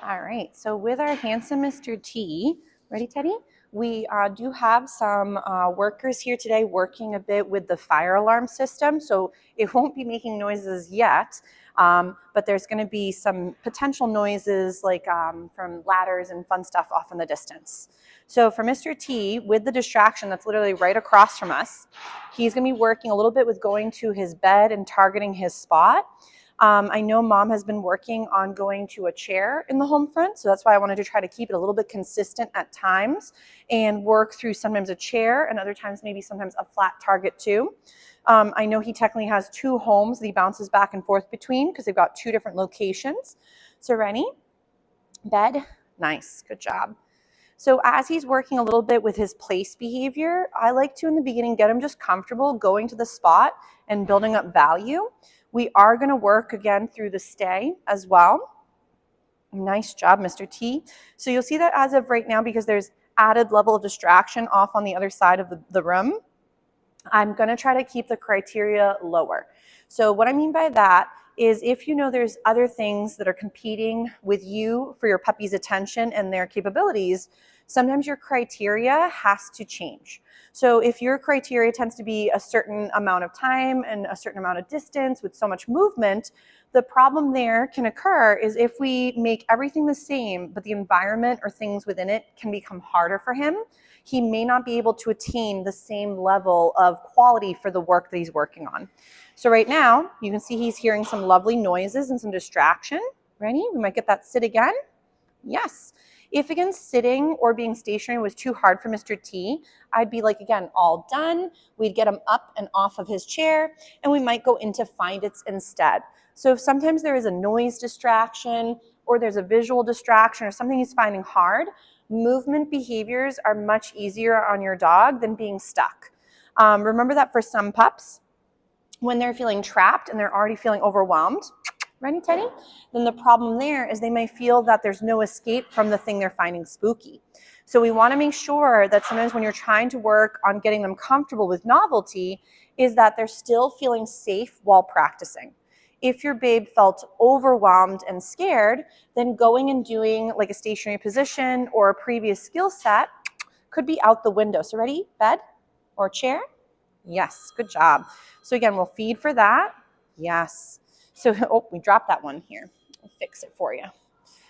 All right, so with our handsome Mr. T, ready, Teddy? We do have some workers here today working a bit with the fire alarm system, so it won't be making noises yet, but there's going to be some potential noises like from ladders and fun stuff off in the distance. So for Mr. T, with the distraction that's literally right across from us, he's going to be working a little bit with going to his bed and targeting his spot. I know mom has been working on going to a chair in the home front, so that's why I wanted to try to keep it a little bit consistent at times and work through sometimes a chair and other times maybe sometimes a flat target too. I know he technically has 2 homes that he bounces back and forth between because they've got 2 different locations. So Rennie, bed, nice, good job. So as he's working a little bit with his place behavior, I like to in the beginning get him just comfortable going to the spot and building up value. We are going to work again through the stay as well. Nice job, Mr. T. So you'll see that as of right now, because there's added level of distraction off on the other side of the room, I'm going to try to keep the criteria lower. So what I mean by that is if you know there's other things that are competing with you for your puppy's attention and their capabilities, sometimes your criteria has to change. So if your criteria tends to be a certain amount of time and a certain amount of distance with so much movement, the problem there can occur is if we make everything the same, but the environment or things within it can become harder for him, he may not be able to attain the same level of quality for the work that he's working on. So right now, you can see he's hearing some lovely noises and some distraction. Ready? We might get that sit again. Yes. If again sitting or being stationary was too hard for Mr. T, I'd be like, again, all done. We'd get him up and off of his chair, and we might go into find it's instead. So if sometimes there is a noise distraction or there's a visual distraction or something he's finding hard, movement behaviors are much easier on your dog than being stuck. Remember that for some pups, when they're feeling trapped and they're already feeling overwhelmed, ready, Teddy? Then the problem there is they may feel that there's no escape from the thing they're finding spooky. So we want to make sure that sometimes when you're trying to work on getting them comfortable with novelty is that they're still feeling safe while practicing. If your babe felt overwhelmed and scared, then going and doing like a stationary position or a previous skill set could be out the window. So ready, bed or chair? Yes, good job. So again, we'll feed for that. Yes. So, oh, we dropped that one here. I'll fix it for you.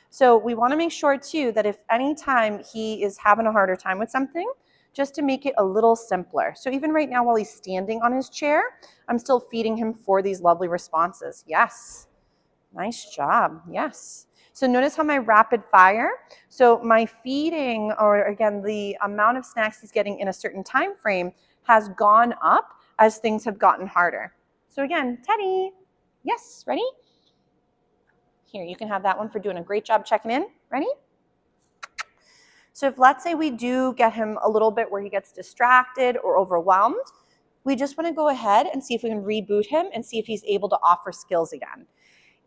So we want to make sure too that if any time he is having a harder time with something, just to make it a little simpler. So even right now while he's standing on his chair, I'm still feeding him for these lovely responses. Yes. Nice job. Yes. So notice how my rapid fire, so my feeding, or again, the amount of snacks he's getting in a certain time frame has gone up as things have gotten harder. So again, Teddy, yes, ready? Here, you can have that one for doing a great job checking in. Ready? So if let's say we do get him a little bit where he gets distracted or overwhelmed, we just want to go ahead and see if we can reboot him and see if he's able to offer skills again.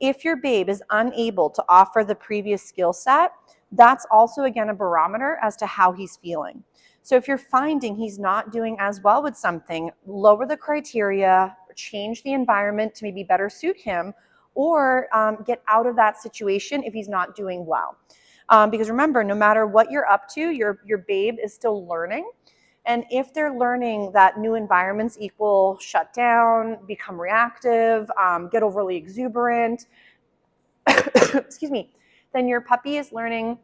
If your babe is unable to offer the previous skill set, that's also again a barometer as to how he's feeling. So if you're finding he's not doing as well with something, lower the criteria, change the environment to maybe better suit him, or get out of that situation if he's not doing well. Because remember, no matter what you're up to, your babe is still learning. And if they're learning that new environments equal shut down, become reactive, get overly exuberant, excuse me, then your puppy is learning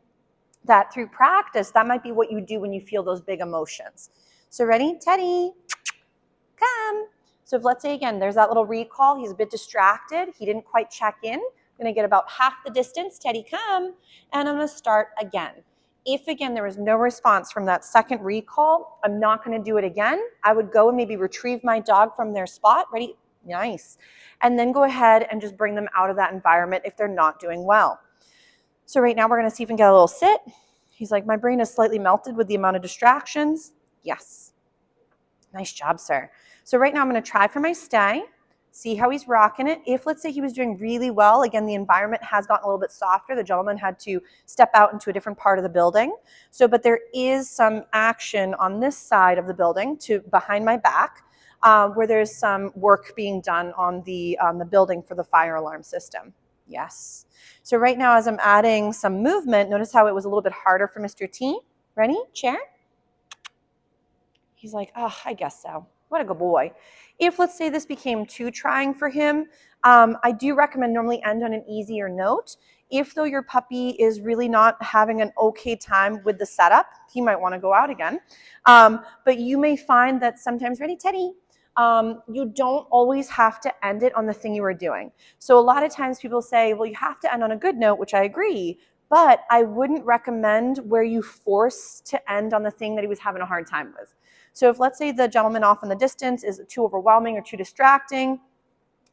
that through practice, that might be what you do when you feel those big emotions. So ready? Teddy, come. So if let's say again, there's that little recall, he's a bit distracted, he didn't quite check in, I'm gonna get about half the distance, Teddy, come, and I'm gonna start again. If again, there was no response from that second recall, I'm not gonna do it again. I would go and maybe retrieve my dog from their spot, ready? Nice. And then go ahead and just bring them out of that environment if they're not doing well. So right now we're gonna see if we can get a little sit. He's like, my brain is slightly melted with the amount of distractions. Yes. Nice job, sir. So right now I'm gonna try for my stay, see how he's rocking it. If let's say he was doing really well, again, the environment has gotten a little bit softer. The gentleman had to step out into a different part of the building. So, but there is some action on this side of the building to behind my back where there's some work being done on the building for the fire alarm system. Yes. So right now, as I'm adding some movement, notice how it was a little bit harder for Mr. T. Ready? Chair. He's like, oh, I guess so. What a good boy. If, let's say, this became too trying for him, I do recommend normally end on an easier note. If, though, your puppy is really not having an okay time with the setup, he might want to go out again. But you may find that sometimes, ready, Teddy? You don't always have to end it on the thing you were doing. So a lot of times people say, well, you have to end on a good note, which I agree, but I wouldn't recommend where you force to end on the thing that he was having a hard time with. So if, let's say, the gentleman off in the distance is too overwhelming or too distracting,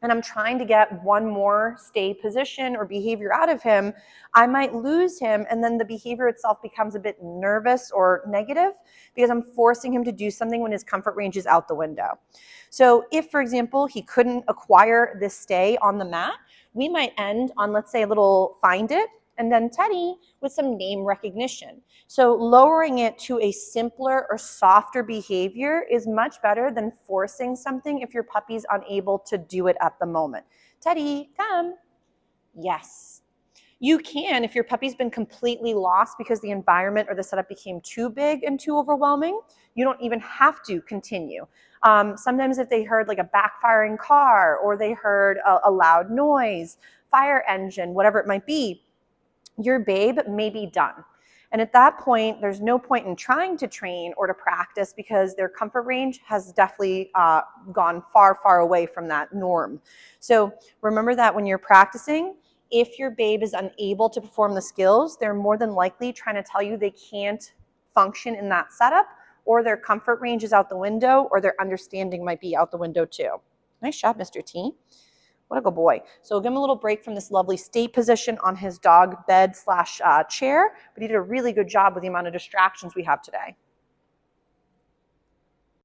and I'm trying to get one more stay position or behavior out of him, I might lose him, and then the behavior itself becomes a bit nervous or negative because I'm forcing him to do something when his comfort range is out the window. So if, for example, he couldn't acquire this stay on the mat, we might end on, let's say, a little find it, and then Teddy with some name recognition. So lowering it to a simpler or softer behavior is much better than forcing something if your puppy's unable to do it at the moment. Teddy, come. Yes. You can, if your puppy's been completely lost because the environment or the setup became too big and too overwhelming, you don't even have to continue. Sometimes if they heard like a backfiring car or they heard a loud noise, fire engine, whatever it might be, your babe may be done. And at that point, there's no point in trying to train or to practice because their comfort range has definitely gone far, far away from that norm. So remember that when you're practicing, if your babe is unable to perform the skills, they're more than likely trying to tell you they can't function in that setup, or their comfort range is out the window, or their understanding might be out the window too. Nice job, Mr. T. What a good boy. So we'll give him a little break from this lovely state position on his dog bed / chair, but he did a really good job with the amount of distractions we have today.